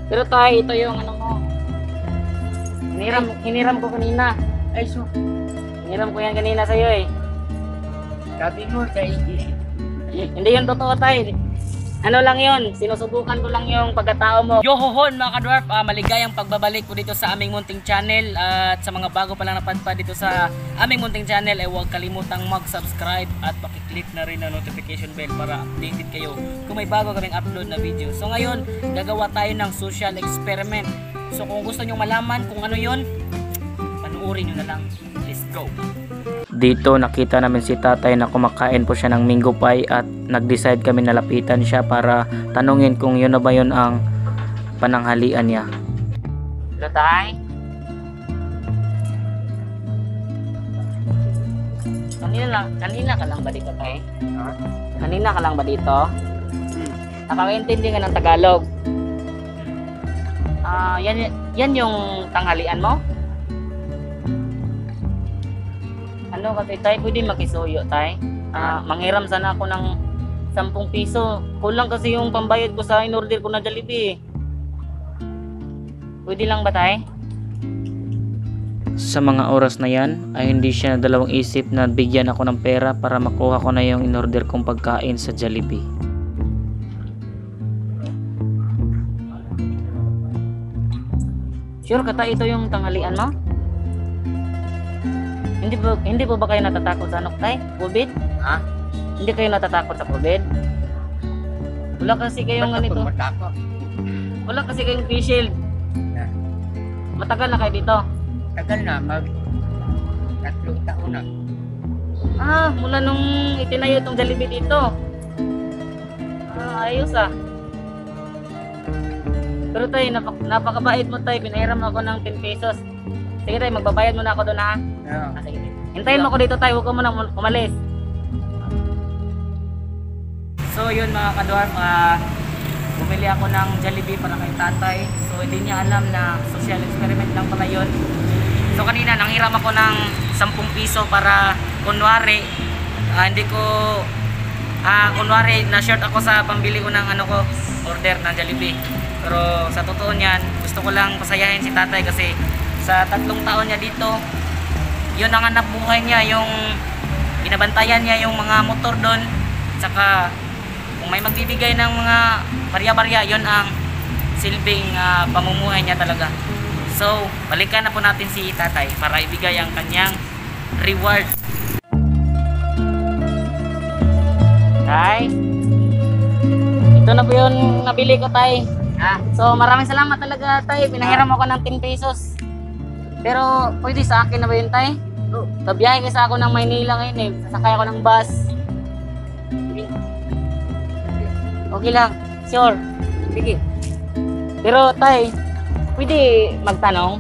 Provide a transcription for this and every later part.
Pero tayo, ito yung ano mo. Hiniram ko kanina. Ay, so, Hiniram ko yan kanina sa'yo eh. sabi mo sa Hindi yun totoo tayo. Ano lang yun, sinusubukan ko lang yung pagkatao mo. Yohohon mga ka-dwarf, maligayang pagbabalik ko dito sa aming munting channel. At sa mga bago pa lang napadpad dito sa aming munting channel, ay huwag kalimutang mag-subscribe at pakiclick na rin ang notification bell para updated kayo kung may bago kaming upload na video. So ngayon, gagawa tayo ng social experiment. So kung gusto nyo malaman kung ano yun, panuorin nyo na lang. Let's go! Dito nakita namin si tatay na kumakain po siya ng mango pie at nag-decide kami na lapitan siya para tanungin kung yun na ba yun ang pananghalian niya. Hello tay? Kanina ka lang ba dito tay? Kanina ka lang ba dito? Nakakaintindi ka ng Tagalog? Yan yung tanghalian mo? Ano kasi tay, pwede makisuyo tay? Manghiram sana ako ng 10 piso. Kulang kasi yung pambayad ko sa in-order ko na Jollibee. Pwede lang ba tay? Sa mga oras na yan ay hindi siya dalawang isip na bigyan ako ng pera para makuha ko na yung in-order kong pagkain sa Jollibee. Sure ka tay, ito yung tanghalian mo? Hindi po ba kayo natatakot sa tay? COVID? Ha? Hindi kayo natatakot sa COVID? Wala kasi kayong ganito. Wala kasi kayong face shield. Matagal na kayo dito? Tagal na, 3 taon na. Mula nung itinayo itong Jollibee dito. Ayos ah. Pero tayo, napakabait mo tayo. Pinahiram ako ng 10 pesos. Sige tayo, magbabayad muna ako doon ha. Sige. Hintayin mo ko dito tayo, huwag ko muna umalis. So yun mga ka-dwarf, bumili ako ng Jollibee para kay tatay. So hindi niya alam na social experiment lang pala yun. So kanina nanghiram ako ng 10 piso para kunwari, kunwari na short ako sa pambili ko ng order ng Jollibee. Pero sa totoo niyan, gusto ko lang pasayahin si tatay kasi sa 3 taon niya dito, yun ang hanap buhay niya, yung binabantayan niya yung mga motor doon. Saka kung may magbibigay ng mga barya-barya, yun ang silbing pamumuhay niya talaga. So balikan na po natin si tatay para ibigay ang kanyang reward. Tay, ito na po yung nabili ko tay. So maraming salamat talaga tay, pinahiram ako ng 10 pesos. Pero pwede sa akin na ba yun tay? Kabiyahe kasi ako ng Maynila ngayon eh. Sasakay ako ng bus. Okay lang, sure. Sige. Pero tay, pwede magtanong?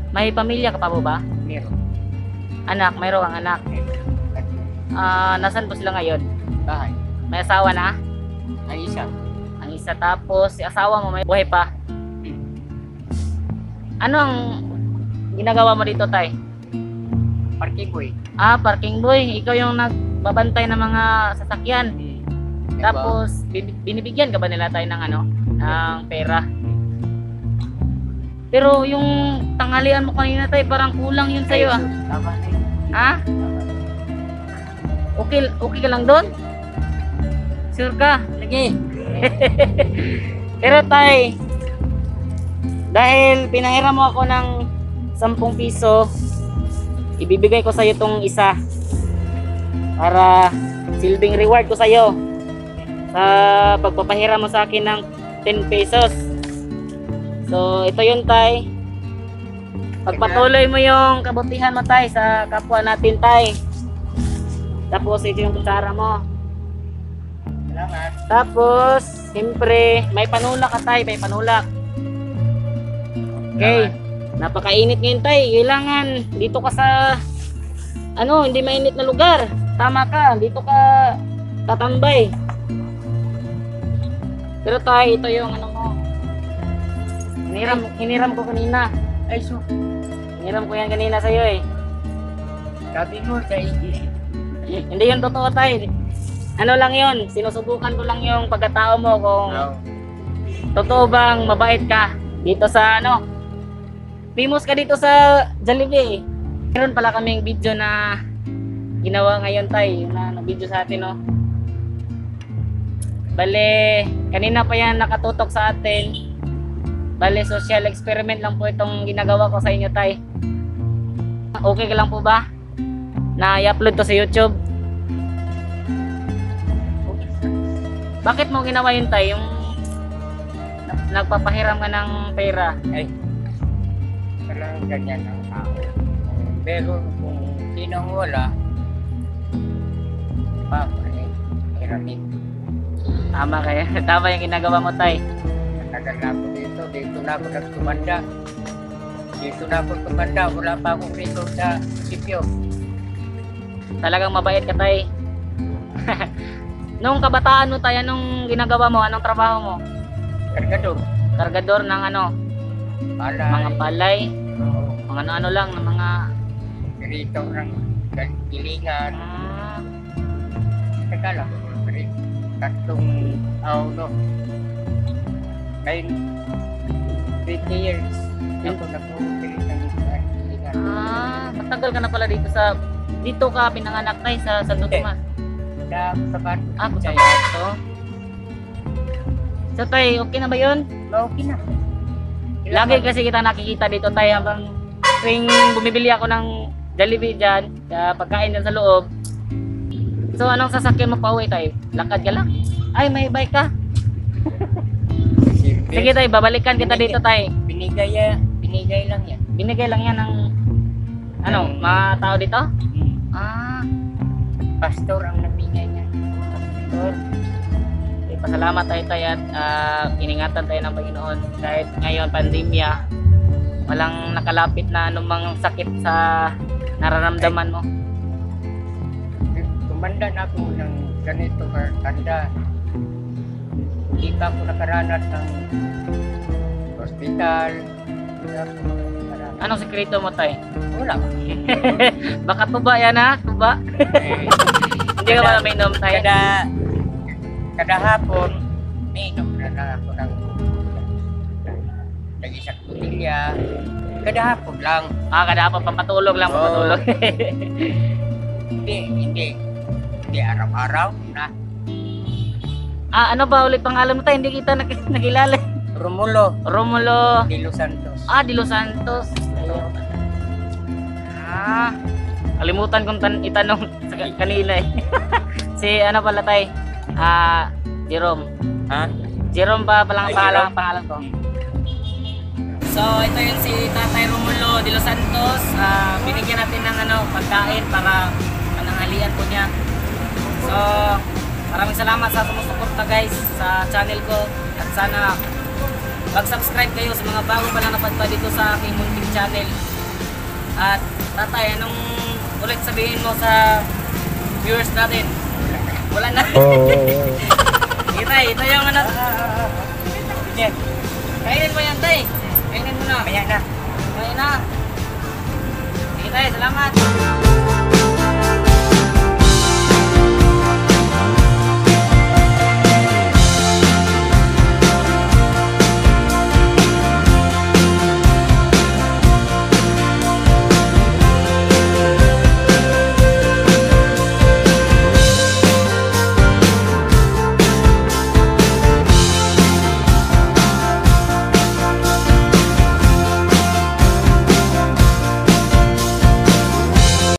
May pamilya ka pa po ba? Meron. Anak, mayroong ang anak. Nasaan po sila ngayon? Bahay. May asawa na? Ay, isa. Ang isa, tapos si asawa mo may buhay pa? Ano ang ginagawa mo dito tay? Parking boy. Parking boy. Ikaw yung nagbabantay ng mga sasakyan. Tapos binibigyan ka ba nila tayo ng ng pera? Pero yung tanghalian mo kanina tayo, parang kulang yun sa'yo ah. Tama na yun. Okay ka lang doon? Sure ka? Lagi. Pero tay, dahil pinahiram mo ako ng 10 piso, ibibigay ko sa'yo itong isa para silbing reward ko sa'yo sa pagpapahiram mo sa akin ng 10 pesos. So ito yun tay, pagpatuloy mo yung kabutihan mo tay sa kapwa natin tay. Tapos ito yung kutsara mo. Salamat. Tapos siyempre may panulak ka tay, may panulak. Okay, napakainit ngayon tay. Kailangan dito ka sa hindi mainit na lugar. Tama ka, dito ka tatambay. Pero tay, ito yung mo. Hiniram ko kanina. Ay, so, Hiniram ko yan kanina sa'yo eh. sabi mo sa Hindi yun totoo tay. Ano lang yun, sinusubukan ko lang yung pagkatao mo kung totoo bang mabait ka dito sa ano? Famous ka dito sa Jollibee. Meron pala kaming video na ginawa ngayon tay, na video sa atin no. Bale, kanina pa yan nakatutok sa atin. Bale, social experiment lang po itong ginagawa ko sa inyo tay. Okay ka lang po ba na i-upload to sa YouTube? Bakit mo ginawa yun tay? Yung nagpapahiram ka ng pera. Ay, talagang ganyan ang tao. Pero kung sinong wala, hiramin. Tama kaya. Tama yung ginagawa mo tay. Natagal na ako dito na ako nagtumanda. Dito na ako tumanda, wala pa akong rito sa sityo. Talagang mabait ka tay. Nung kabataan mo tay, anong ginagawa mo? Anong trabaho mo? Kargador. Kargador ng ano? Palay. Mga palay. Oo. Mga ano lang, ng mga... Rito ng gilingan. Ah, Teka lang, tatlong no. Ngayon, 20 years. Ako nagpupili ng gilingan. matagal ka na pala dito sa... Dito ka pinanganak tay sa Santo Hindi. Tomas. Sa bato. Ah, sa Bato. So tay, okay na ba yun? Okay na. Lagi kasi kita nakikita dito tay habang tuwing bumibili ako ng Jollibee dyan, pagkain dyan sa loob. So anong sasakyan mo pa uwi tay? Lakad ka lang? Ay, may bike ka? Sige tay, babalikan kita dito tay. Binigay lang yan. Binigay lang yan ng ano, mga tao dito? Ah, Pastor ang nabigay niya. pastor. Okay, pasalamat tayo tay at iningatan tayo ng Panginoon kahit ngayon pandemya. Walang nakalapit na anumang sakit sa nararamdaman mo. Tumanda na ako ng ganito tanda. Hindi pa ako nakaranas ng hospital. Hindi ako nakaranas. Anong sekreto mo tay? Wala. Baka tuba yan ha? Tuba? Hindi ka pala may inom tay? Kada hapon, may inom na lang ako ng isang kutilya. Kada hapon lang. Kada hapon, pampatulog lang, Oo. pampatulog. Hindi araw-araw na. Ano ba ulit pangalan mo tayo? Hindi kita nakilala. Romulo Romulo. de Los Santos. De Los Santos. Ayun. Kalimutan kong itanong sa kanina eh. Si ano pala tayo? Jerome. Ha? Jerome pa palang Ay, pangalan, Jerome. pangalan ko. So ito yun si Tatay Romulo de Los Santos. Binigyan natin ng pagkain para pananghalian po niya. So maraming salamat sa sumusuporta guys sa channel ko at sana mag-subscribe kayo sa mga bago pa lang napadpad dito sa aking munting channel. At Tatay, anong ulit sabihin mo sa viewers natin? Wala na. Ito yung ano. Sige. Kainin mo yan, Tay. Kainin mo na. Kaya na. Kainin na. Sige, Tay. Salamat.